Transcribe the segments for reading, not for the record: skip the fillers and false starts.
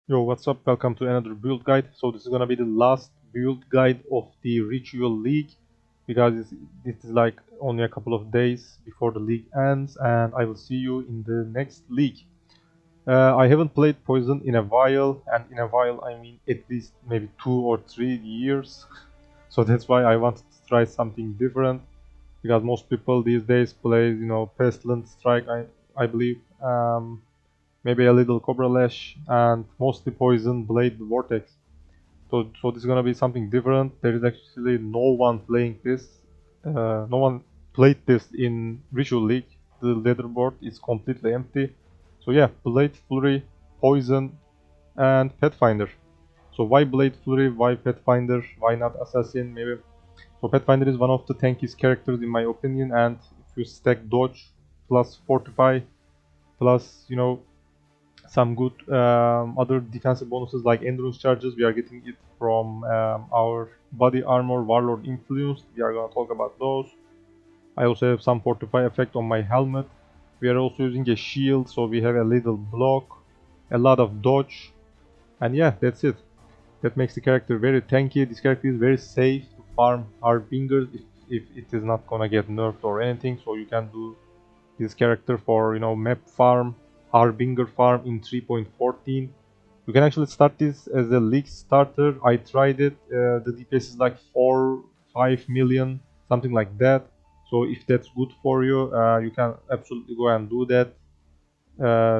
Yo, what's up? Welcome to another build guide. So this is gonna be the last build guide of the Ritual League, because this is like only a couple of days before the league ends, and I will see you in the next league. I haven't played Poison in a while, and in a while I mean at least maybe 2 or 3 years. So that's why I wanted to try something different, because most people these days play, Pestilence Strike, I believe. Maybe a little Cobra Lash, and mostly Poison, Blade, Vortex. So this is gonna be something different. There is actually no one playing this. No one played this in Ritual League. The leaderboard is completely empty. So yeah, Blade, Flurry, Poison, and Pathfinder. So why Blade, Flurry, why Pathfinder, why not Assassin maybe? So Pathfinder is one of the tankiest characters in my opinion, and if you stack dodge plus fortify plus some good other defensive bonuses like endurance charges, we are getting it from our body armor warlord influence. We are gonna talk about those. I also have some fortify effect on my helmet. We are also using a shield, so we have a little block, a lot of dodge, and yeah, that's it. That makes the character very tanky. This character is very safe to farm Harbingers if it is not gonna get nerfed or anything. So you can do this character for map farm, Harbinger farm in 3.14. You can actually start this as a league starter. I tried it. The DPS is like 4-5 million, something like that. So if that's good for you, you can absolutely go and do that.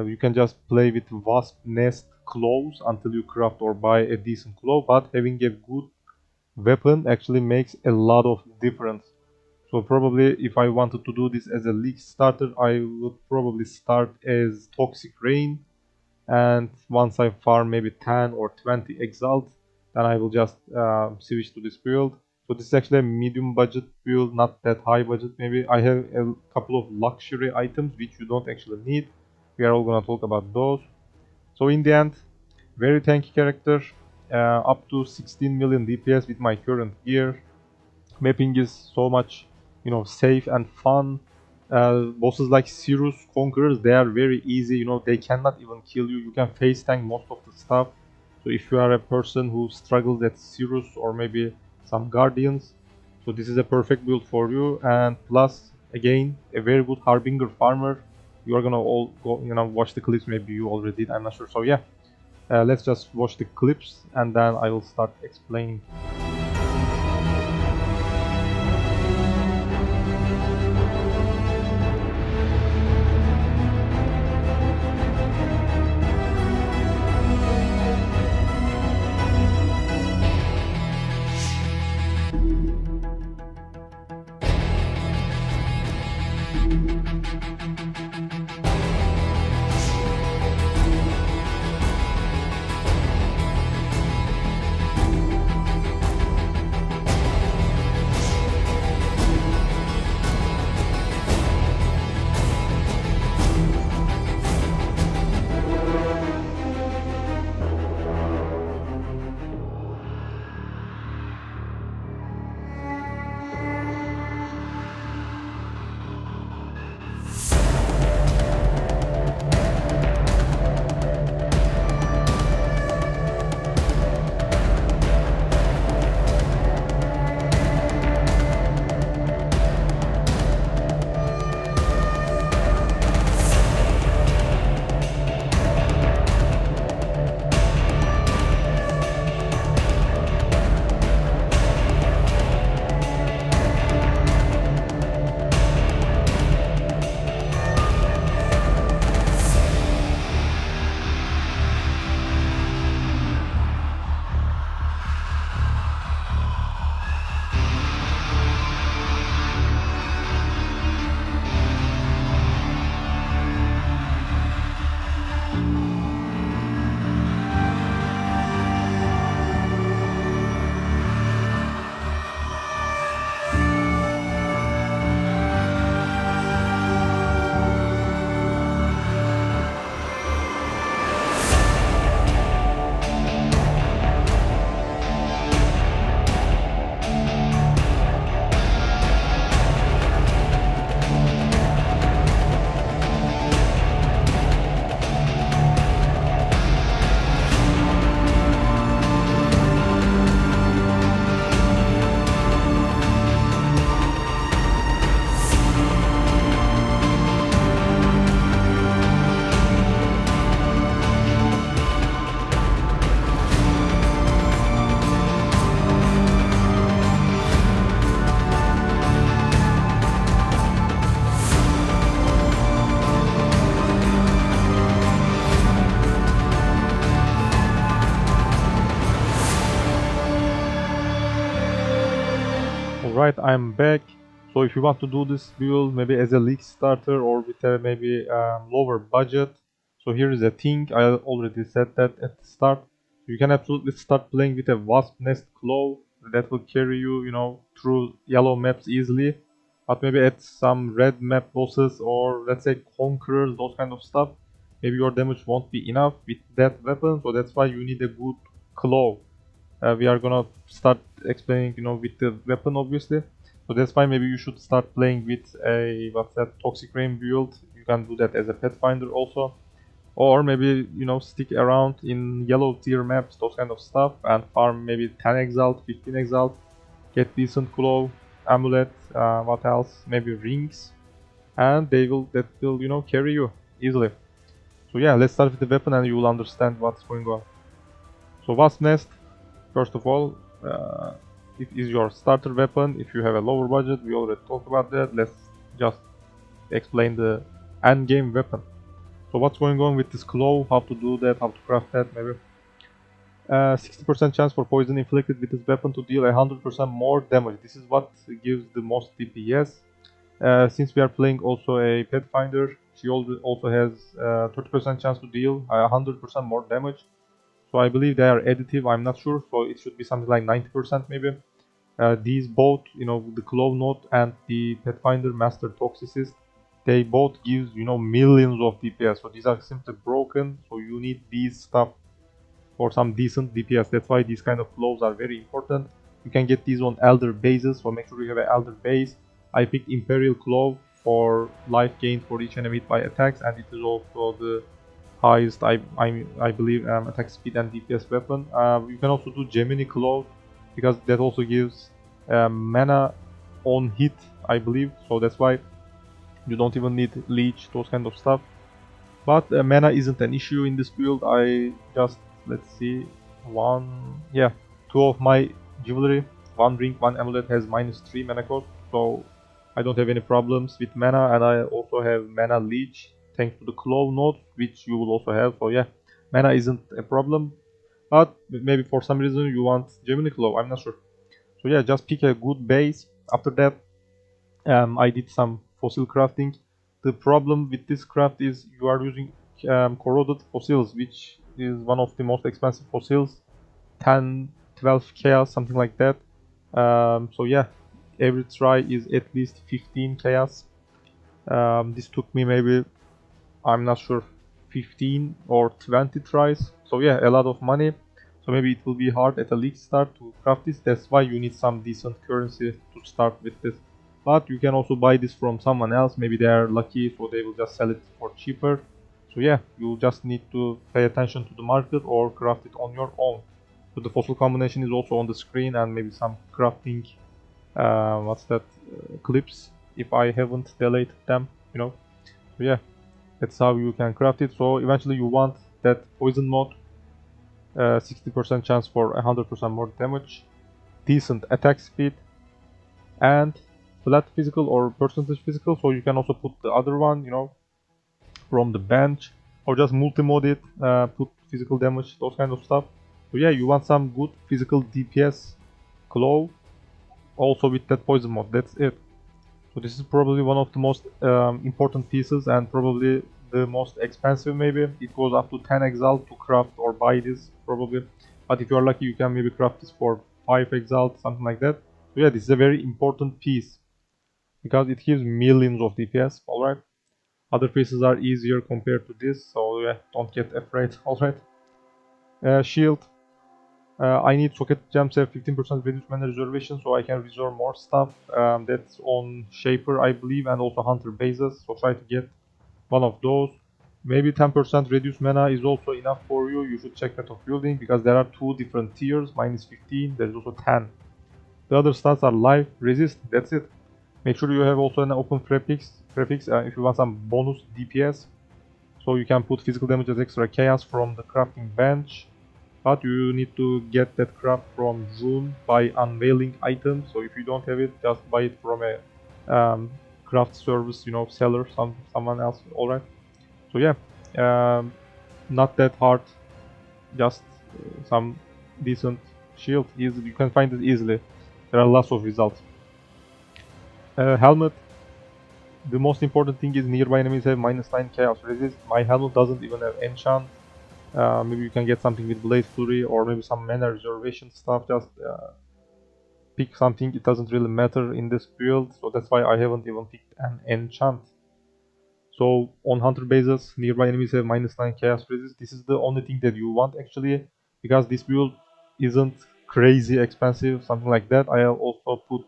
You can just play with wasp nest claws until you craft or buy a decent claw, but having a good weapon actually makes a lot of difference. So probably if I wanted to do this as a league starter, I would probably start as Toxic Rain, and once I farm maybe 10 or 20 exiles, then I will just switch to this build. So this is actually a medium budget build, not that high budget maybe. I have a couple of luxury items which you don't actually need. We are all gonna talk about those. So in the end, very tanky character, up to 16 million DPS with my current gear. Mapping is so much safe and fun. Bosses like Cirrus Conquerors, they are very easy. They cannot even kill you. You can face tank most of the stuff. So if you are a person who struggles at Cirrus or maybe some Guardians, so this is a perfect build for you. And plus, again, a very good Harbinger farmer. You are gonna all go watch the clips. Maybe you already did, I'm not sure. So yeah, let's just watch the clips and then I will start explaining. Alright, I'm back. So if you want to do this build maybe as a league starter or with a maybe lower budget, so here is a thing. I already said that at the start. You can absolutely start playing with a wasp nest claw that will carry you, you know, through yellow maps easily. But maybe at some red map bosses or let's say conquerors, those kind of stuff, maybe your damage won't be enough with that weapon. So that's why you need a good claw. We are gonna start explaining, you know, with the weapon obviously. So that's why maybe you should start playing with a toxic rain build. You can do that as a Pathfinder also, or maybe, you know, stick around in yellow tier maps, those kind of stuff, and farm maybe 10 exalt, 15 exalt, get decent claw, amulet, what else, maybe rings, and that will, you know, carry you easily. So yeah, let's start with the weapon and you will understand what's going on. So wasp nest, first of all, it is your starter weapon. If you have a lower budget, we already talked about that. Let's just explain the end game weapon. So what's going on with this claw, how to do that, how to craft that maybe. 60% chance for poison inflicted with this weapon to deal 100% more damage. This is what gives the most DPS. Since we are playing also a Pathfinder, she also has 30% chance to deal 100% more damage. So I believe they are additive, I'm not sure, so it should be something like 90% maybe. These both, you know, the Claw Note and the Pathfinder Master Toxicist, they both give, you know, millions of DPS. So these are simply broken, so you need these stuff for some decent DPS. That's why these kind of claws are very important. You can get these on Elder bases, so make sure you have an Elder base. I picked Imperial Claw for life gain for each enemy by attacks, and it is also the highest, I believe, attack speed and DPS weapon. You can also do Gemini Claw, because that also gives mana on hit, I believe. So that's why you don't even need leech, those kind of stuff. But mana isn't an issue in this build. I just, let's see, two of my jewelry, one ring, one amulet has -3 mana cost, so I don't have any problems with mana, and I also have mana leech thanks to the claw node, which you will also have. So yeah, mana isn't a problem, but maybe for some reason you want Gemini Claw, I'm not sure. So yeah, just pick a good base. After that, I did some fossil crafting. The problem with this craft is you are using corroded fossils, which is one of the most expensive fossils, 10, 12 chaos, something like that. So yeah, every try is at least 15 chaos. This took me maybe, I'm not sure, 15 or 20 tries. So yeah, a lot of money. So maybe it will be hard at a league start to craft this. That's why you need some decent currency to start with this. But you can also buy this from someone else. Maybe they are lucky, so they will just sell it for cheaper. So yeah, you just need to pay attention to the market or craft it on your own. So the fossil combination is also on the screen, and maybe some crafting clips if I haven't deleted them, you know. So yeah, that's how you can craft it. So eventually you want that poison mode, 60% chance for 100% more damage, decent attack speed, and flat physical or percentage physical. So you can also put the other one, you know, from the bench, or just multi-mode it, put physical damage, those kind of stuff. So yeah, you want some good physical DPS claw, also with that poison mode. That's it. So this is probably one of the most important pieces, and probably the most expensive maybe. It goes up to 10 exalt to craft or buy this probably. But if you are lucky, you can maybe craft this for 5 exalt, something like that. So yeah, this is a very important piece, because it gives millions of DPS, alright? Other pieces are easier compared to this, so yeah, don't get afraid, alright? Shield. I need socket gems have 15% reduced mana reservation, so I can reserve more stuff. That's on Shaper, I believe, and also Hunter bases, so try to get one of those. Maybe 10% reduced mana is also enough for you. You should check that of building, because there are two different tiers, -15, there's also 10. The other stats are life, resist, that's it. Make sure you have also an open prefix if you want some bonus DPS. So you can put physical damage as extra chaos from the crafting bench. But you need to get that craft from Zoom by unveiling items. So if you don't have it, just buy it from a craft service, you know, seller, someone else, alright? So yeah, not that hard, just some decent shield. You can find it easily. There are lots of results. Helmet. The most important thing is nearby enemies have -9 chaos resist. My helmet doesn't even have enchant. Maybe you can get something with Blade Flurry or maybe some mana reservation stuff. Just pick something, it doesn't really matter in this build, so that's why I haven't even picked an enchant. So on hunter bases, nearby enemies have -9 chaos resist. This is the only thing that you want actually, because this build isn't crazy expensive, something like that. I'll also put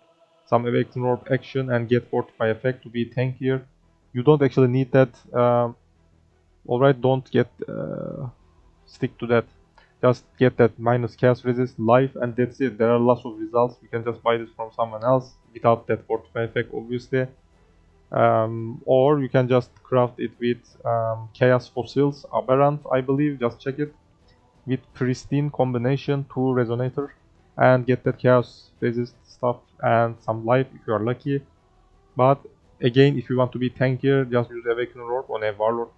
some Awakening Orb action and get fortify effect to be tankier. You don't actually need that. Alright, don't get stick to that. Just get that minus chaos resist life and that's it. There are lots of results. You can just buy this from someone else without that fortify effect obviously. Or you can just craft it with chaos fossils aberrant, I believe. Just check it with pristine combination, 2 resonator, and get that chaos resist stuff and some life if you are lucky. But again, if you want to be tankier, just use Awakening Orb on a Warlord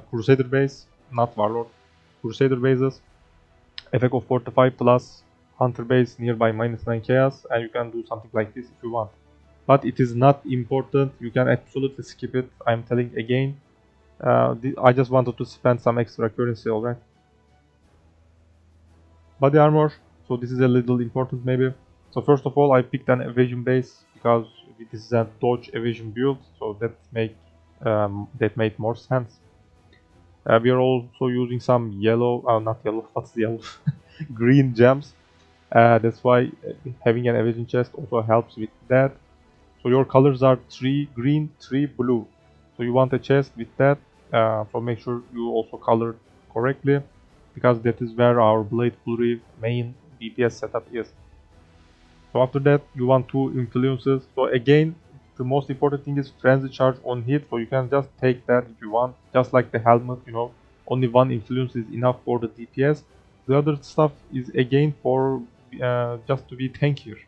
Crusader base, not Warlord, Crusader bases. Effect of Fortify plus Hunter base nearby -9 chaos, and you can do something like this if you want. But it is not important, you can absolutely skip it, I'm telling again. I just wanted to spend some extra currency, alright. Body armor, so this is a little important maybe. So first of all, I picked an evasion base because this is a dodge evasion build, so that made more sense. We are also using some yellow, not yellow, what's the yellow? Green gems. That's why having an evasion chest also helps with that. So your colors are 3 green, 3 blue. So you want a chest with that, so make sure you also color correctly, because that is where our Blade Flurry main DPS setup is. So after that, you want 2 influences. So again, the most important thing is frenzy charge on hit, so you can just take that if you want, just like the helmet, you know, only 1 influence is enough for the DPS. The other stuff is again for just to be tankier.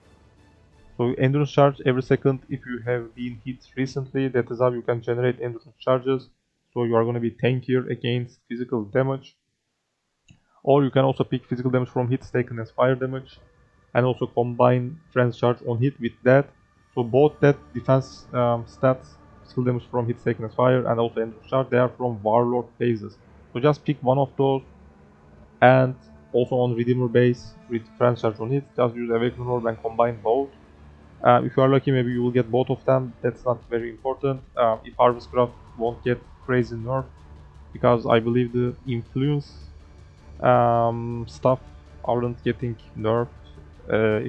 So endurance charge every second if you have been hit recently, that is how you can generate endurance charges, so you are going to be tankier against physical damage. Or you can also pick physical damage from hits taken as fire damage, and also combine frenzy charge on hit with that. So both that defense stats, skill damage from hits taken as fire and also endurance charge, they are from Warlord phases. So just pick one of those, and also on Redeemer base with frenzy charge on hit, just use Awakening Orb and combine both. If you are lucky, maybe you will get both of them, that's not very important. If Harvestcraft won't get crazy nerf, because I believe the influence stuff aren't getting nerfed,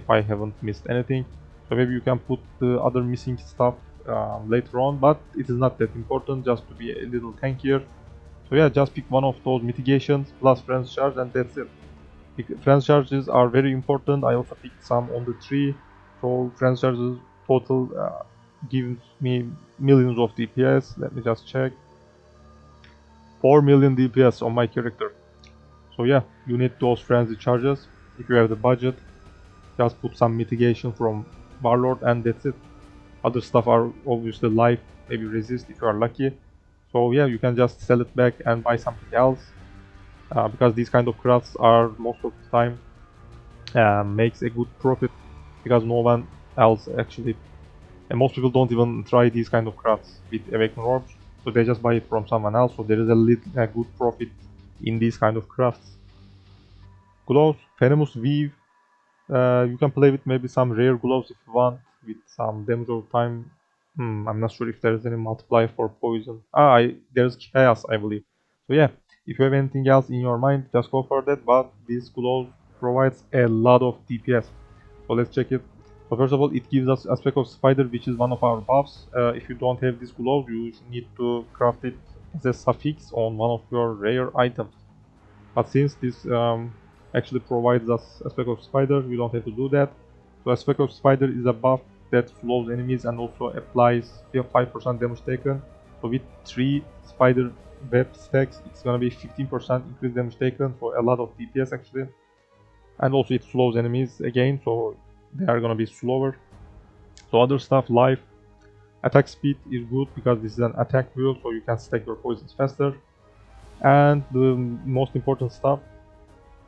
if I haven't missed anything. So maybe you can put the other missing stuff later on, but it is not that important, just to be a little tankier. So yeah, just pick one of those mitigations plus frenzy charge and that's it. Frenzy charges are very important. I also picked some on the tree. So frenzy charges total gives me millions of DPS. Let me just check. 4 million DPS on my character. So yeah, you need those frenzy charges. If you have the budget, just put some mitigation from Warlord and that's it. Other stuff are obviously life, maybe resist if you are lucky. So yeah, you can just sell it back and buy something else. Because these kind of crafts are most of the time makes a good profit, because no one else actually, and most people don't even try these kind of crafts with Awakening Orbs, so they just buy it from someone else, so there is a good profit in these kind of crafts. Gloves, Venomous Weave, you can play with maybe some rare gloves if you want, with some damage over time. I'm not sure if there is any multiplier for poison. There's chaos, I believe. So yeah, if you have anything else in your mind, just go for that, but this glove provides a lot of DPS. So let's check it. So first of all, it gives us aspect of spider, which is one of our buffs. If you don't have this glove, you need to craft it as a suffix on one of your rare items. But since this actually provides us aspect of spider, you don't have to do that. So aspect of spider is a buff that slows enemies and also applies 5% damage taken. So with 3 spider web stacks, it's gonna be 15% increased damage taken, so a lot of DPS actually. And also it slows enemies again, so they are gonna be slower. So other stuff, life, attack speed is good because this is an attack build, so you can stack your poisons faster. And the most important stuff,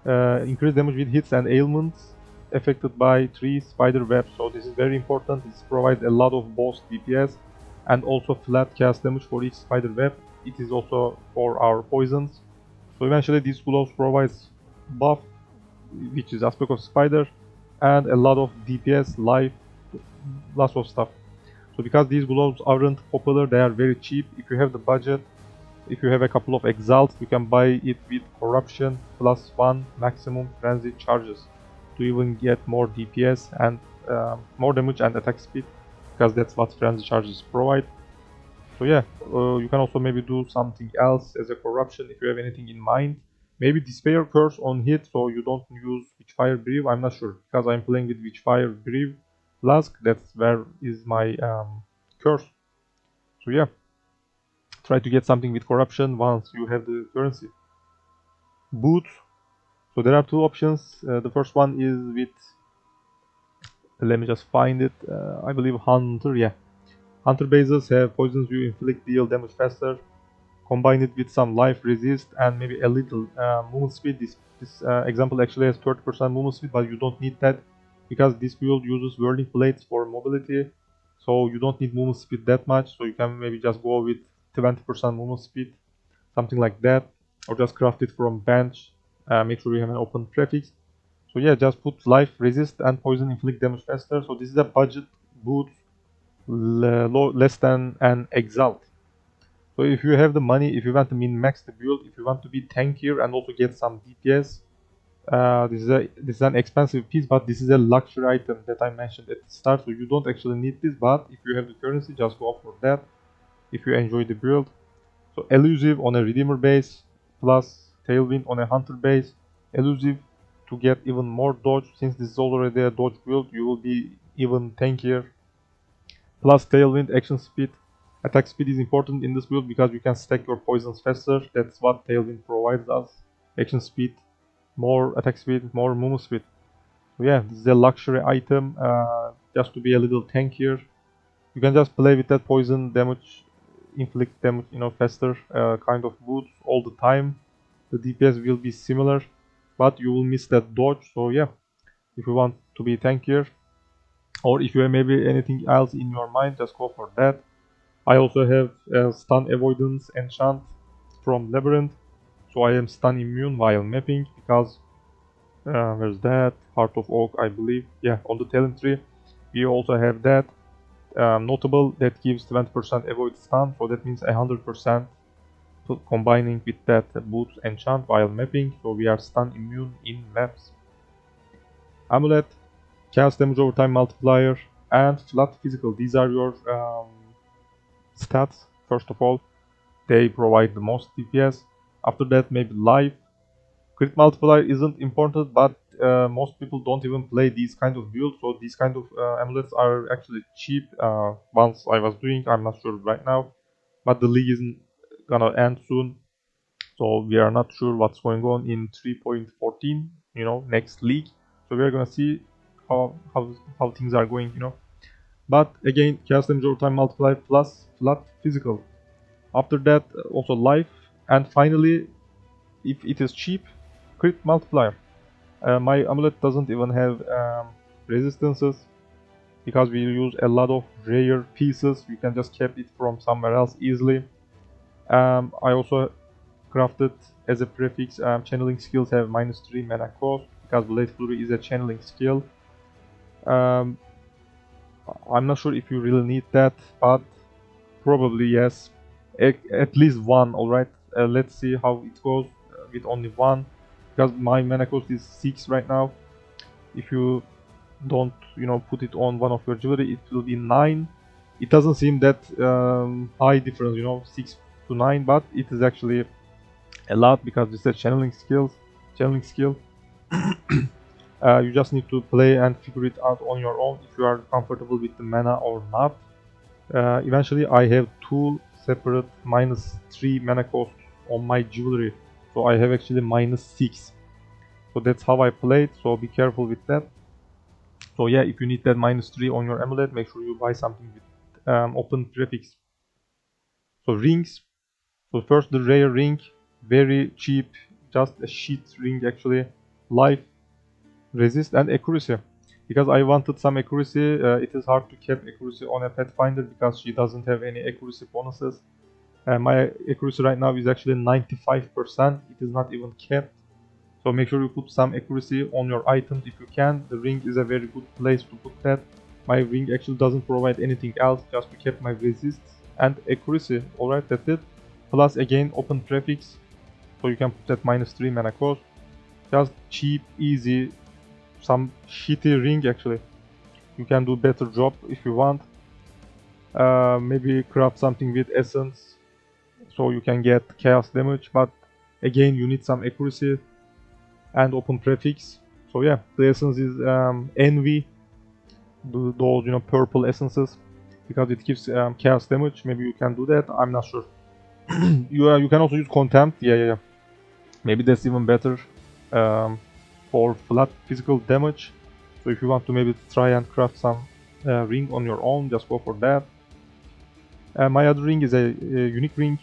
increased damage with hits and ailments. affected by 3 spider webs, so this is very important. It provides a lot of boss DPS and also flat cast damage for each spider web. It is also for our poisons. So eventually these gloves provides buff, which is aspect of spider, and a lot of DPS, life, lots of stuff. So because these gloves aren't popular, they are very cheap. If you have the budget, if you have a couple of exiles, you can buy it with corruption +1 maximum frenzy charges to even get more DPS and more damage and attack speed, because that's what frenzy charges provide. So yeah, you can also maybe do something else as a corruption if you have anything in mind. Maybe despair curse on hit, so you don't use Witchfire Brew. I'm not sure, because I'm playing with Witchfire Brew Flask. That's where is my curse. So yeah, try to get something with corruption once you have the currency. Boots. So there are two options. The first one is with, let me just find it. I believe Hunter. Yeah, Hunter bases have poisons.You, inflict deal damage faster. Combine it with some life resist and maybe a little movement speed. This example actually has 30% movement speed, but you don't need that because this build uses whirling plates for mobility, so you don't need movement speed that much. So you can maybe just go with 20% movement speed, something like that, or just craft it from bench. Make sure you have an open prefix. So yeah, just put life resist and poison inflict damage faster. So this is a budget boot, less than an exalt. So if you have the money, if you want to min-max the build, if you want to be tankier and also get some DPS, this is an expensive piece, but this is a luxury item that I mentioned at the start. So you don't actually need this, but if you have the currency, just go for that if you enjoy the build. So elusive on a redeemer base plus tailwind on a hunter base. Elusive to get even more dodge. Since this is already a dodge build, you will be even tankier. Plus tailwind action speed. Attack speed is important in this build because you can stack your poisons faster. That's what tailwind provides us. Action speed, more attack speed, more movement speed. So yeah, this is a luxury item just to be a little tankier. You can just play with that poison damage, inflict damage, faster kind of boots all the time. The DPS will be similar, but you will miss that dodge. So yeah, if you want to be tankier, or if you have maybe anything else in your mind, just go for that. I also have a stun avoidance enchant from Labyrinth, so I am stun immune while mapping, because where's that? Heart of Oak, I believe. Yeah, on the talent tree we also have that. Notable, that gives 20% avoid stun, so that means 100% combining with that boots enchant while mapping, so we are stun immune in maps. Amulet, cast damage over time multiplier, and flat physical. These are your stats. First of all, they provide the most DPS. After that, maybe life. Crit multiplier isn't important, but most people don't even play these kind of builds, so these kind of amulets are actually cheap. Once I was doing, I'm not sure right now, but the league isn't gonna end soon, so we are not sure what's going on in 3.14, next league. So we are gonna see how things are going, But again, cast damage over time multiplier plus flat physical. After that, also life, and finally, if it is cheap, crit multiplier. My amulet doesn't even have resistances because we use a lot of rare pieces. You can just keep it from somewhere else easily. I also crafted as a prefix. Channeling skills have -3 mana cost because Blade Flurry is a channeling skill. I'm not sure if you really need that, but probably yes. At least one, alright. Let's see how it goes with only one, because my mana cost is 6 right now. If you don't, put it on one of your jewelry, it will be 9. It doesn't seem that high difference, 6 to 9, but it is actually a lot because this is a channeling skill. You just need to play and figure it out on your own if you are comfortable with the mana or not. Eventually I have 2 separate -3 mana costs on my jewelry, so I have actually -6. So that's how I played, so be careful with that. So yeah, if you need that -3 on your amulet, make sure you buy something with open prefix. So rings. So first the rare ring, very cheap, just a shit ring actually. Life, resist and accuracy, because I wanted some accuracy. It is hard to keep accuracy on a Pathfinder because she doesn't have any accuracy bonuses. My accuracy right now is actually 95%. It is not even kept. So make sure you put some accuracy on your items if you can. The ring is a very good place to put that. My ring actually doesn't provide anything else, just to keep my resist and accuracy. Alright, that's it. Plus again open prefix, so you can put that -3 mana cost. Just cheap, easy, some shitty ring actually. You can do better job if you want. Maybe craft something with essence, so you can get chaos damage, but again you need some accuracy and open prefix. So yeah, the essence is envy, those purple essences, because it gives chaos damage. Maybe you can do that, I'm not sure. You can also use contempt. Yeah. Maybe that's even better for flat physical damage. So if you want to maybe try and craft some ring on your own, just go for that. My other ring is a unique ring,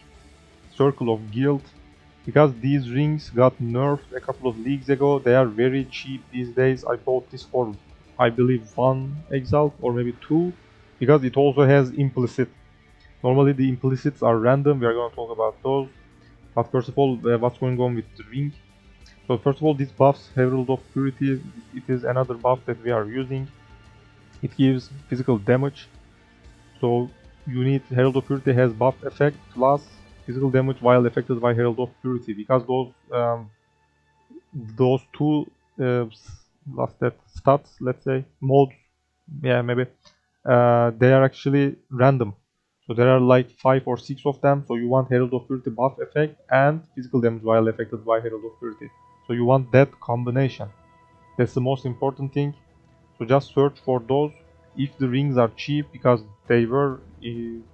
Circle of Guild, because these rings got nerfed a couple of leagues ago. They are very cheap these days. I bought this for, I believe, 1 exile or maybe 2, because it also has implicit. Normally the implicits are random, we are going to talk about those. But first of all, what's going on with the ring? So first of all, this buffs Herald of Purity. It is another buff that we are using. It gives physical damage. So you need Herald of Purity has buff effect plus physical damage while affected by Herald of Purity, because those two what's that, stats, let's say, modes, yeah, maybe they are actually random. So there are like 5 or 6 of them. So you want Herald of Purity buff effect and physical damage while affected by Herald of Purity. So you want that combination. That's the most important thing. So just search for those if the rings are cheap, because they were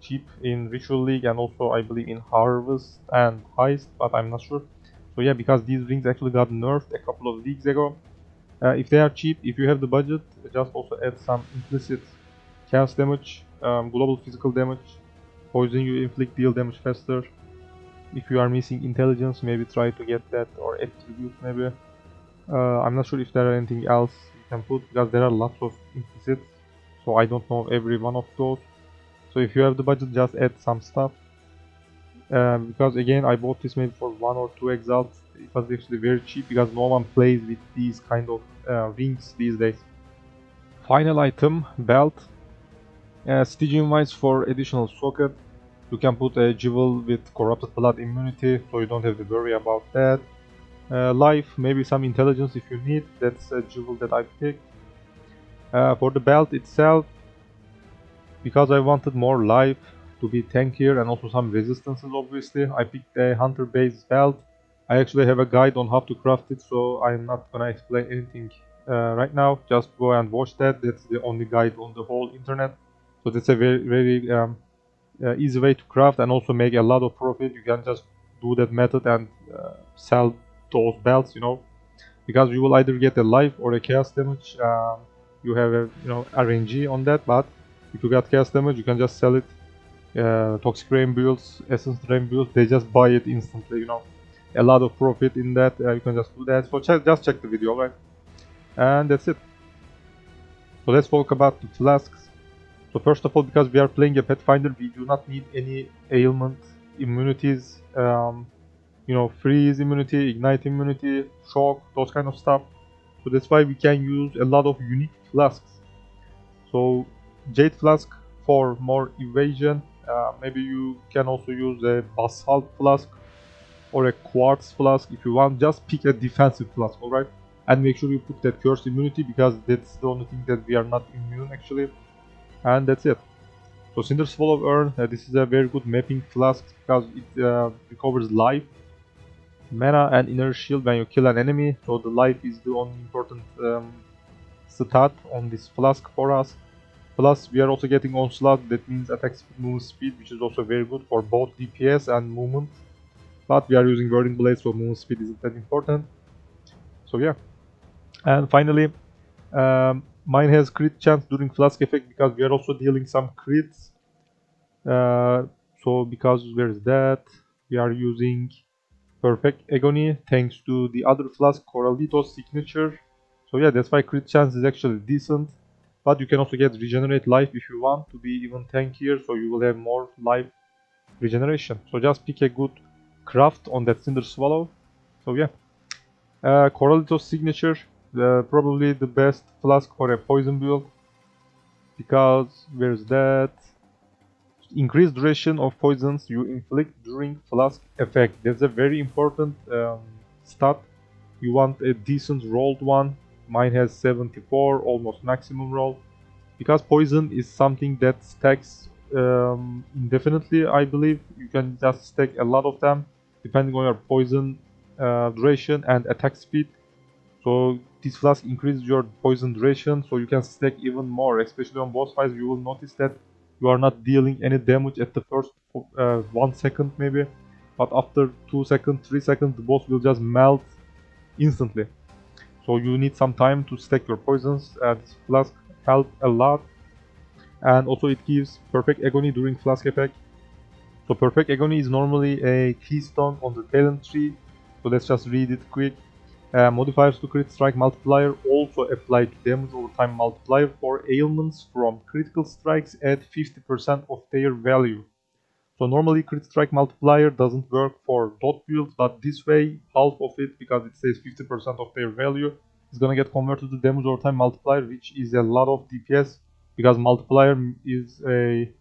cheap in Ritual League and also I believe in Harvest and Heist, but I'm not sure. So yeah, because these rings actually got nerfed a couple of leagues ago. If they are cheap, if you have the budget, just also add some implicit chaos damage, global physical damage, poison you inflict, deal damage faster. If you are missing intelligence, maybe try to get that, or attribute maybe. I'm not sure if there are anything else you can put, because there are lots of implicits, so I don't know every one of those. So if you have the budget, just add some stuff. Because again, I bought this maybe for 1 or 2 exiles. It was actually very cheap, because no one plays with these kind of rings these days. Final item, belt. Stygian wise for additional socket. You can put a jewel with corrupted blood immunity, so you don't have to worry about that. Life, maybe some intelligence if you need. That's a jewel that I picked. For the belt itself, because I wanted more life to be tankier and also some resistances, obviously, I picked a hunter based belt. I actually have a guide on how to craft it, so I'm not gonna explain anything right now. Just go and watch that. That's the only guide on the whole internet. So that's a very easy way to craft and also make a lot of profit. You can just do that method and sell those belts, because you will either get a life or a chaos damage. You have a RNG on that, but if you got chaos damage, you can just sell it. Toxic Rain builds, Essence Rain builds, they just buy it instantly. A lot of profit in that. You can just do that. So just check the video, right? And that's it. So let's talk about the flasks. So first of all, because we are playing a Pathfinder, we do not need any ailment immunities, freeze immunity, ignite immunity, shock, those kind of stuff. So that's why we can use a lot of unique flasks. So Jade flask for more evasion. Maybe you can also use a basalt flask or a quartz flask if you want. Just pick a defensive flask, alright? And make sure you put that curse immunity, because that's the only thing that we are not immune actually. And that's it. So Cinder's Fall of Urn, this is a very good mapping flask, because it recovers life, mana and inner shield when you kill an enemy. So the life is the only important stat on this flask for us. Plus we are also getting onslaught, that means attack speed, movement speed, which is also very good for both DPS and movement. But we are using Whirling Blade, so movement speed isn't that important. So yeah. And finally, mine has crit chance during flask effect, because we are also dealing some crits. So because where is that? We are using Perfect Agony thanks to the other flask, Coralito's signature. So yeah, that's why crit chance is actually decent. But you can also get regenerate life if you want to be even tankier, so you will have more life regeneration. So just pick a good craft on that Cinder Swallow. So yeah. Corralito's signature, probably the best flask for a poison build. Because, where's that? Increased duration of poisons you inflict during flask effect. That's a very important stat. You want a decent rolled one. Mine has 74, almost maximum roll. Because poison is something that stacks indefinitely, I believe. You can just stack a lot of them depending on your poison duration and attack speed. So this flask increases your poison duration, so you can stack even more, especially on boss fights. You will notice that you are not dealing any damage at the first 1 second maybe, but after 2 seconds, 3 seconds, the boss will just melt instantly. So you need some time to stack your poisons. This flask helps a lot, and also it gives perfect agony during flask effect. So perfect agony is normally a keystone on the talent tree. So let's just read it quick. Modifiers to crit strike multiplier also apply to damage over time multiplier for ailments from critical strikes at 50% of their value. So normally crit strike multiplier doesn't work for dot builds, but this way half of it, because it says 50% of their value, is gonna get converted to damage over time multiplier, which is a lot of DPS, because multiplier is a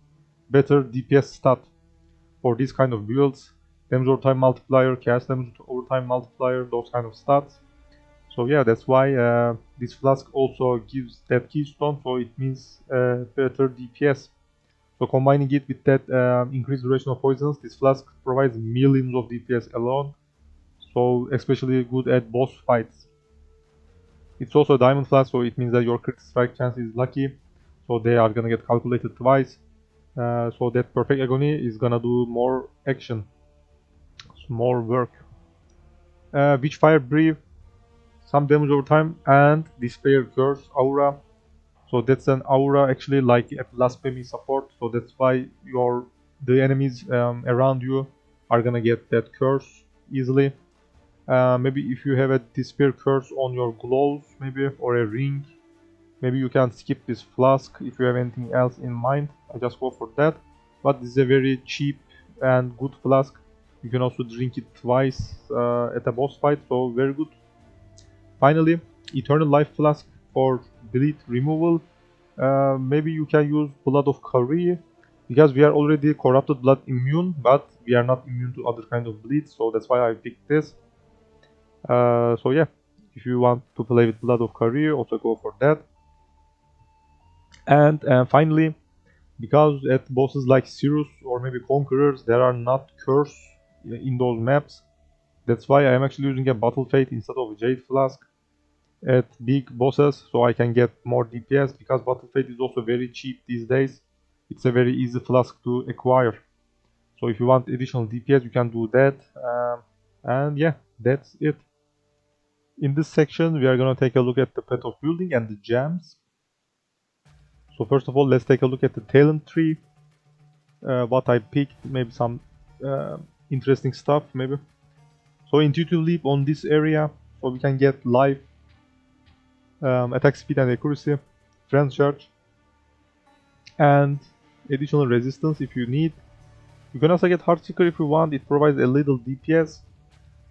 better DPS stat for these kind of builds. Damage over time multiplier, cast damage over time multiplier, those kind of stats. So yeah, that's why this flask also gives that keystone, so it means better DPS. So combining it with that increased duration of poisons, this flask provides millions of DPS alone. So especially good at boss fights. It's also a diamond flask, so it means that your crit strike chance is lucky. So they are gonna get calculated twice. So that perfect agony is gonna do more action, more work. Witchfire Breath, some damage over time, and Despair Curse Aura. So that's an aura actually like a blasphemy support. So that's why the enemies around you are gonna get that curse easily. Maybe if you have a Despair Curse on your gloves, maybe, or a ring, maybe you can skip this flask if you have anything else in mind. I just go for that. But this is a very cheap and good flask. You can also drink it twice at a boss fight, so very good. Finally, Eternal Life Flask for bleed removal. Maybe you can use Blood of Kari, because we are already Corrupted Blood immune, but we are not immune to other kind of bleeds, so that's why I picked this. So yeah, if you want to play with Blood of Kari, also go for that. And finally, because at bosses like Cirrus or maybe Conquerors, there are not curse in those maps. That's why I am actually using a Battle Fate instead of a Jade Flask at big bosses, so I can get more DPS, because Battle Fate is also very cheap these days. It's a very easy flask to acquire. So if you want additional DPS, you can do that. And yeah, that's it. In this section, we are gonna take a look at the path of building and the gems. So first of all, let's take a look at the talent tree. What I picked, maybe some interesting stuff, maybe. So intuitive leap on this area, so we can get life, attack speed and accuracy, friend charge, and additional resistance if you need. You can also get Heartseeker if you want. It provides a little DPS,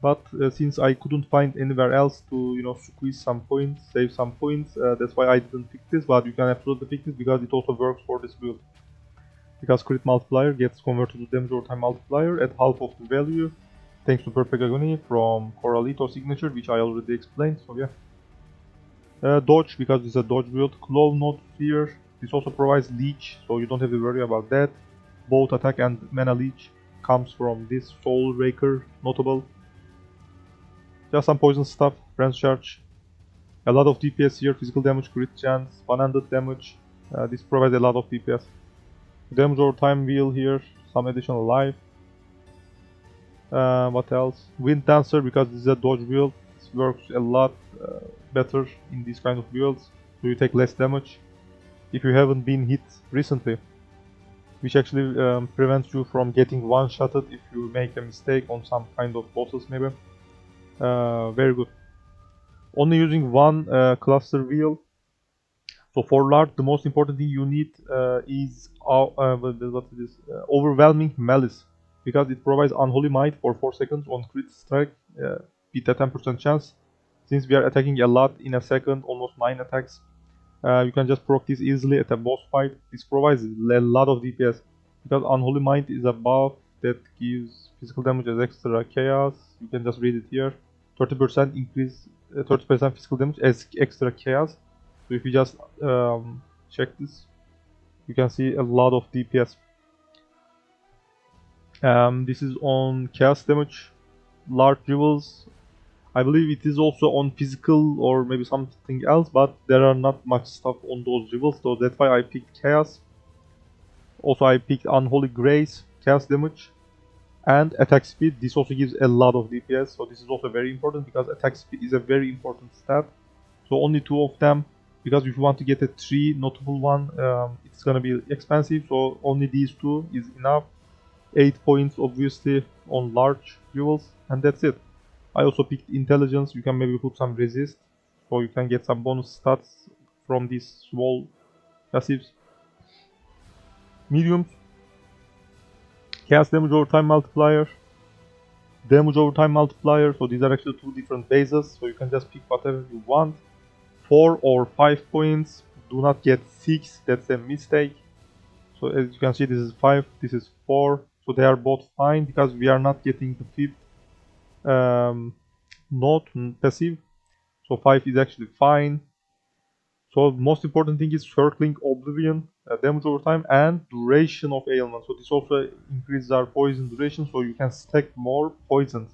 but since I couldn't find anywhere else to squeeze some points, save some points, that's why I didn't pick this. But you can absolutely pick this because it also works for this build. Because crit multiplier gets converted to damage over time multiplier at half of the value, thanks to perfect agony from Corralito signature, which I already explained. So yeah. Dodge, because it's a dodge build. Claw Note here. This also provides leech, so you don't have to worry about that. Both attack and mana leech comes from this Soul Raker notable. Just some poison stuff, friend charge. A lot of DPS here, physical damage, crit chance, 100 damage. This provides a lot of DPS. Damage over time wheel here, some additional life. What else? Wind Dancer, because this is a dodge build. This works a lot better in these kind of builds, so you take less damage if you haven't been hit recently, which actually prevents you from getting one-shotted if you make a mistake on some kind of bosses maybe. Very good. Only using one cluster wheel. So for Lard, the most important thing you need is overwhelming malice, because it provides unholy might for 4 seconds on crit strike with a 10% chance. Since we are attacking a lot in a second, almost 9 attacks, you can just proc this easily at a boss fight. This provides a lot of DPS, because unholy might is a buff that gives physical damage as extra chaos. You can just read it here. 30% increase, 30% physical damage as extra chaos. So if you just check this, you can see a lot of DPS. This is on chaos damage, large jewels. I believe it is also on physical or maybe something else, but there are not much stuff on those jewels, so that's why I picked chaos. Also I picked unholy grace, chaos damage, and attack speed. This also gives a lot of DPS, so this is also very important because attack speed is a very important stat. So only 2 of them, because if you want to get a 3 notable one, it's gonna be expensive, so only these 2 is enough. 8 points obviously on large jewels, and that's it. I also picked intelligence. You can maybe put some resist, so you can get some bonus stats from these small passives. Mediums, chaos damage over time multiplier, damage over time multiplier. So these are actually 2 different bases, so you can just pick whatever you want. 4 or 5 points. Do not get 6, that's a mistake. So as you can see, this is 5, this is 4. So they are both fine because we are not getting the 5th not passive. So 5 is actually fine. So most important thing is circling oblivion, damage over time, and duration of ailment. So this also increases our poison duration, so you can stack more poisons.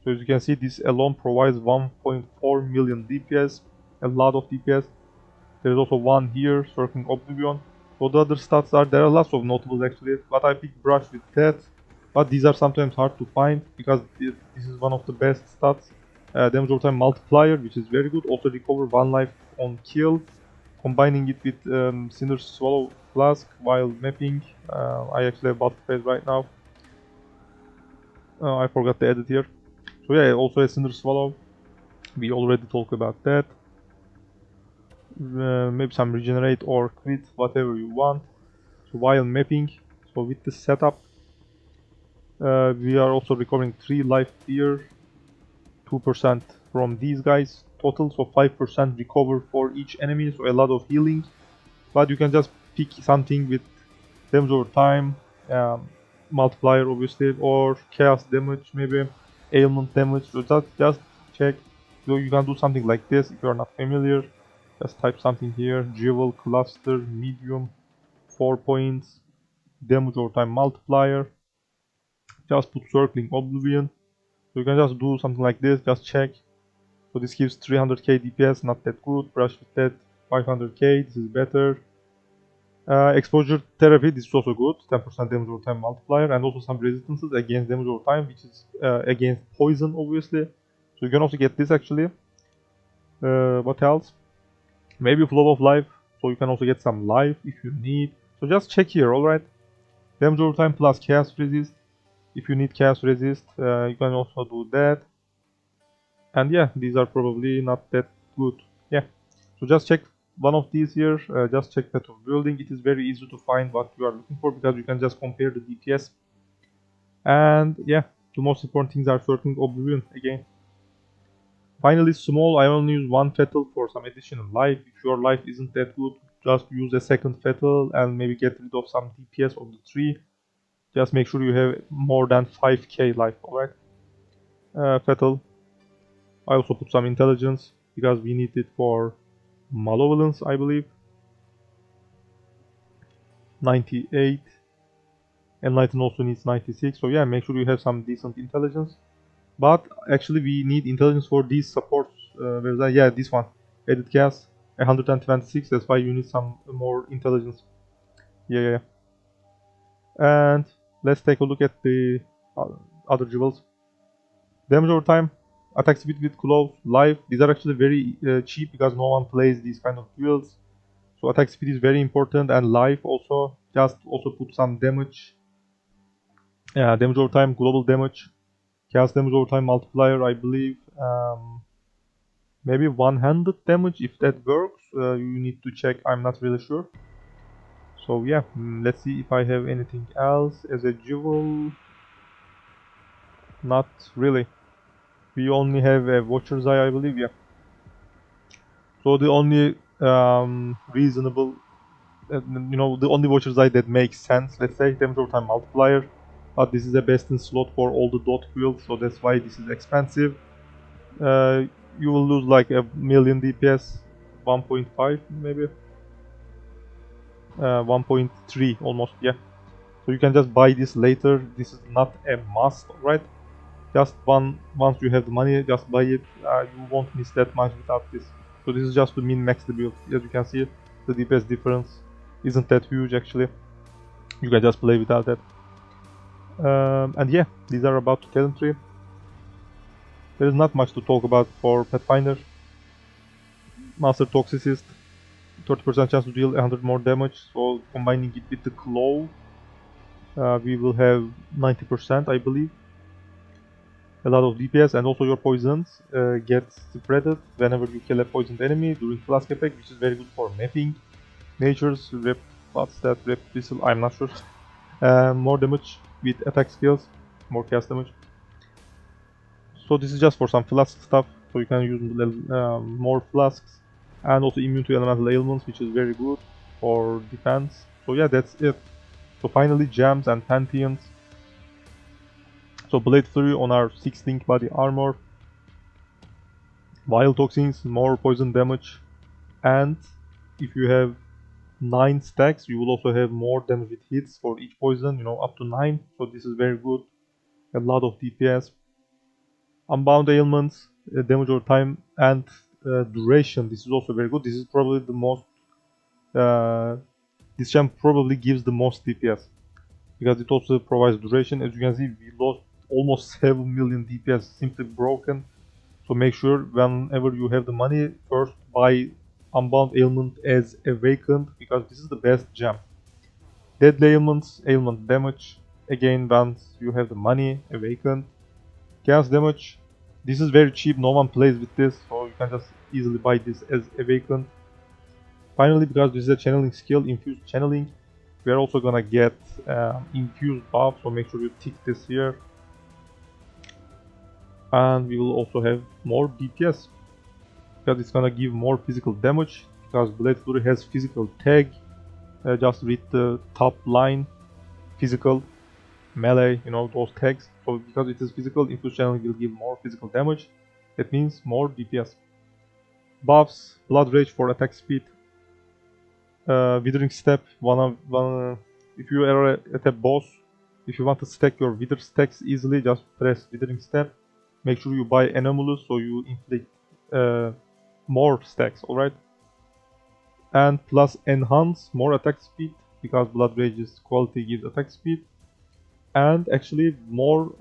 So as you can see, this alone provides 1.4 million DPS, a lot of DPS. There is also one here, circling oblivion. So the other stats there are lots of notables actually, but I picked brush with death. But these are sometimes hard to find because this is one of the best stats. Damage over time multiplier, which is very good. Also recover 1 life on kill. Combining it with Cinder's Swallow Flask while mapping. I actually have battle phase right now. I forgot to edit here. So yeah, also a Cinder Swallow. We already talked about that. Maybe some regenerate or crit, whatever you want. So while mapping, so with the setup, we are also recovering 3 life here, 2% from these guys total, so 5% recover for each enemy, so a lot of healing. But you can just pick something with damage over time, multiplier obviously, or chaos damage maybe, ailment damage. So just check. So you can do something like this if you are not familiar. Just type something here, jewel cluster medium, 4 points, damage over time multiplier. Just put circling oblivion. So you can just do something like this, just check. So this gives 300k DPS, not that good. Brush with that, 500k, this is better. Exposure therapy, this is also good, 10% damage over time multiplier, and also some resistances against damage over time, which is against poison obviously. So you can also get this actually. What else? Maybe flow of life, so you can also get some life if you need. So just check here, alright? Damage over time plus chaos resist. If you need chaos resist, you can also do that. And yeah, these are probably not that good. Yeah, so just check one of these here. Just check that of building. It is very easy to find what you are looking for because you can just compare the DPS. And yeah, the most important things are circling oblivion again. Finally, small, I only use 1 fatal for some additional life. If your life isn't that good, just use a second fatal and maybe get rid of some DPS of the tree. Just make sure you have more than 5k life, alright? Fatal. I also put some intelligence because we need it for malevolence, I believe. 98. Enlighten also needs 96. So yeah, make sure you have some decent intelligence. But actually we need intelligence for these supports. Where's that? Yeah, this one. Edit gas 126. That's why you need some more intelligence. Yeah. And let's take a look at the other jewels. Damage over time, attack speed with close, life. These are actually very cheap because no one plays these kind of duels. So attack speed is very important, and life also. Just also put some damage. Yeah, damage over time, global damage, chaos damage over time multiplier, I believe. Maybe one-handed damage if that works. You need to check, I'm not really sure. So yeah, let's see if I have anything else as a jewel. Not really. We only have a Watcher's Eye, I believe, yeah. So the only reasonable, the only Watcher's Eye that makes sense, let's say, damage over time multiplier. But this is the best in slot for all the dot builds, so that's why this is expensive. You will lose like a million DPS, 1.5 maybe, 1.3 almost, yeah. So you can just buy this later. This is not a must, right? Just once you have the money, just buy it. You won't miss that much without this. So this is just to min-max the build. As you can see, the DPS difference isn't that huge actually. You can just play without that. And yeah, these are about the talent tree. There is not much to talk about for Pathfinder. Master Toxicist, 30% chance to deal 100 more damage. So combining it with the Claw, we will have 90%, I believe. A lot of DPS, and also your poisons get spreaded whenever you kill a poisoned enemy during Flask effect, which is very good for mapping. Nature's rep, what's that? Rep whistle, I'm not sure. More damage with attack skills, more cast damage. So this is just for some flask stuff, so you can use more flasks, and also immune to elemental ailments, which is very good for defense. So yeah, that's it. So finally, gems and Pantheons. So Blade Flurry on our 6 link body armor, Vile Toxins, more poison damage, and if you have 9 stacks, you will also have more damage with hits for each poison, up to 9. So this is very good. A lot of DPS. Unbound ailments, damage over time, and duration. This is also very good. This is probably the most. This gem probably gives the most DPS because it also provides duration. As you can see, we lost almost 7 million DPS simply broken. So make sure whenever you have the money, first buy Unbound Ailment as Awakened, because this is the best gem. Deadly Ailments, Ailment Damage, again once you have the money, Awakened. Chaos Damage, this is very cheap, no one plays with this, so you can just easily buy this as Awakened. Finally, because this is a channeling skill, Infused Channeling, we are also gonna get Infused buff, so make sure you tick this here. And we will also have more DPS, because it's gonna give more physical damage, because Blade Flurry has physical tag. Just read the top line, physical, melee, those tags. So because it is physical, Infused Channeling will give more physical damage. That means more DPS. Buffs, Blood Rage for attack speed, Withering Step, if you are at a boss, if you want to stack your Wither stacks easily, just press Withering Step. Make sure you buy Anomalous so you inflict more stacks, alright? And plus Enhance, more attack speed, because Blood Rage's quality gives attack speed. And actually more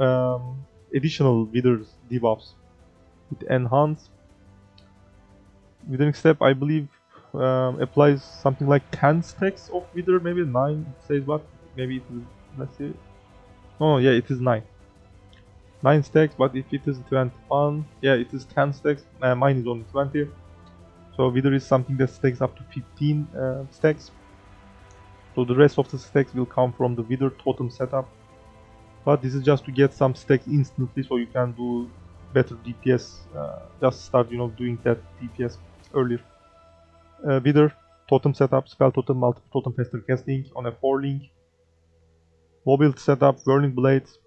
additional Withers debuffs. With Enhance, Withering Step, I believe, applies something like 10 stacks of Wither, maybe 9, it says what? Maybe it is, let's see. Oh yeah, it is 9. 9 stacks, but if it is 21, yeah, it is 10 stacks. Mine is only 20. So Wither is something that stacks up to 15 stacks. So the rest of the stacks will come from the Wither totem setup. But this is just to get some stacks instantly, so you can do better DPS. Just start, doing that DPS earlier. Wither totem setup, spell totem, multiple totem pester casting on a 4 link. Mobility setup, Whirling Blades.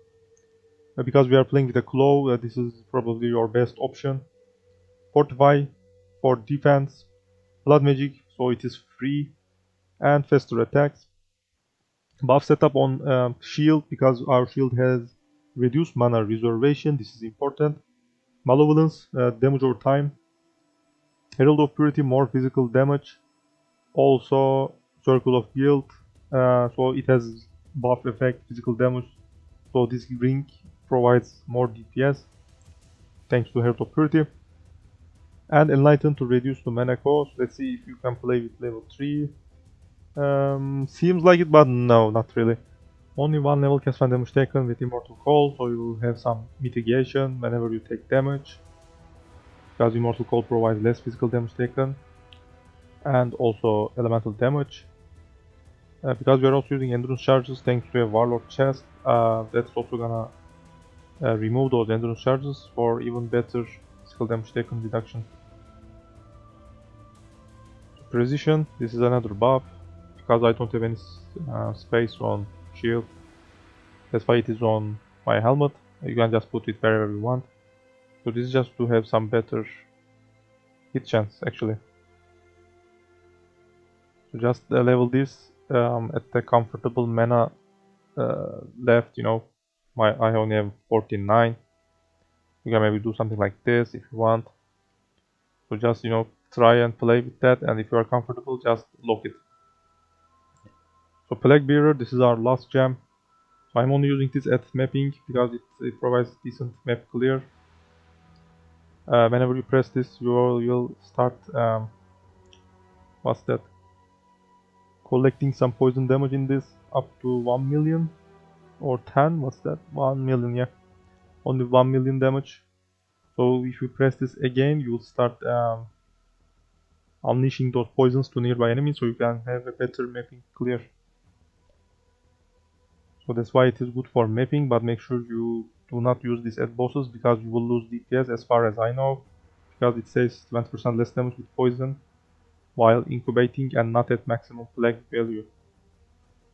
Because we are playing with a Claw, this is probably your best option. Fortify for defense. Blood Magic, so it is free. And faster attacks. Buff setup on shield, because our shield has reduced mana reservation. This is important. Malevolence, damage over time. Herald of Purity, more physical damage. Also Circle of Guilt, so it has buff effect, physical damage. So this ring provides more DPS thanks to Herald of Purity. And Enlighten to reduce the mana cost. Let's see if you can play with level 3. Seems like it, but no, not really. Only 1 level cast one damage taken with Immortal Call, so you will have some mitigation whenever you take damage. because Immortal Cold provides less physical damage taken and also elemental damage. Because we are also using endurance charges thanks to a Warlord chest, that's also gonna remove those endurance charges for even better physical damage taken reduction. Precision, this is another buff, because I don't have any space on shield, that's why it is on my helmet. You can just put it wherever you want. So this is just to have some better hit chance actually. So just level this at the comfortable mana left, you know. I only have 49. You can maybe do something like this if you want. So just, you know, try and play with that, and if you are comfortable, just lock it. So Plague Bearer, this is our last gem. So I'm only using this at mapping because it provides decent map clear. Whenever you press this, you'll start what's that? Collecting some poison damage in this up to 1 million or 10. What's that? 1 million, yeah. Only 1 million damage. So if you press this again, you will start unleashing those poisons to nearby enemies, so you can have a better mapping clear. So that's why it is good for mapping, but make sure you do not use this at bosses because you will lose DPS as far as I know, because it says 20% less damage with poison while incubating and not at maximum plague value.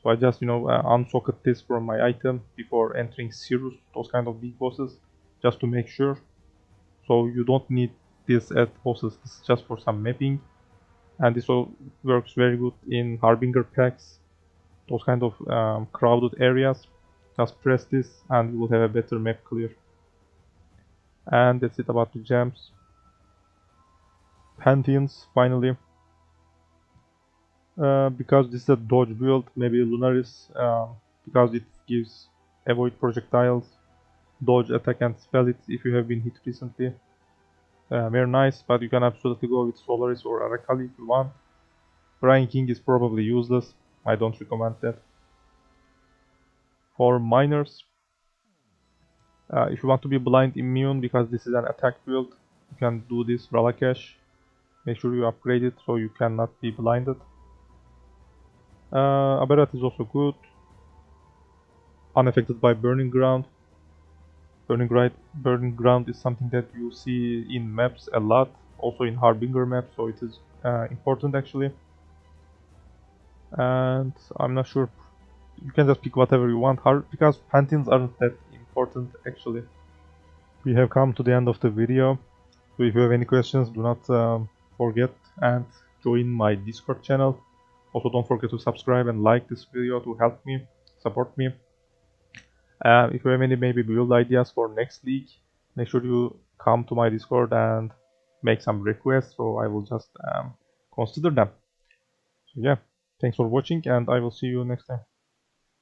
So I just, you know, unsocket this from my item before entering Cirrus, those kind of big bosses, just to make sure. So you don't need this at bosses, this is just for some mapping. And this all works very good in Harbinger packs, those kind of crowded areas. Just press this and you will have a better map clear. And that's it about the gems. Pantheons, finally. Because this is a dodge build, maybe Lunaris, because it gives avoid projectiles, dodge, attack and spell it if you have been hit recently. Very nice, but you can absolutely go with Solaris or Arakali if you want. Brian King is probably useless, I don't recommend that. For miners, if you want to be blind immune, because this is an attack build, you can do this Ralakesh. Make sure you upgrade it so you cannot be blinded. Aberrat is also good. Unaffected by Burning Ground. Burning Ground is something that you see in maps a lot, also in Harbinger maps, so it is important actually. And I'm not sure, you can just pick whatever you want, because Pantheons aren't that important actually. We have come to the end of the video, so if you have any questions, do not forget and join my Discord channel. Also don't forget to subscribe and like this video to help me, support me. If you have any maybe build ideas for next league, make sure you come to my Discord and make some requests, so I will just consider them. So yeah, thanks for watching and I will see you next time.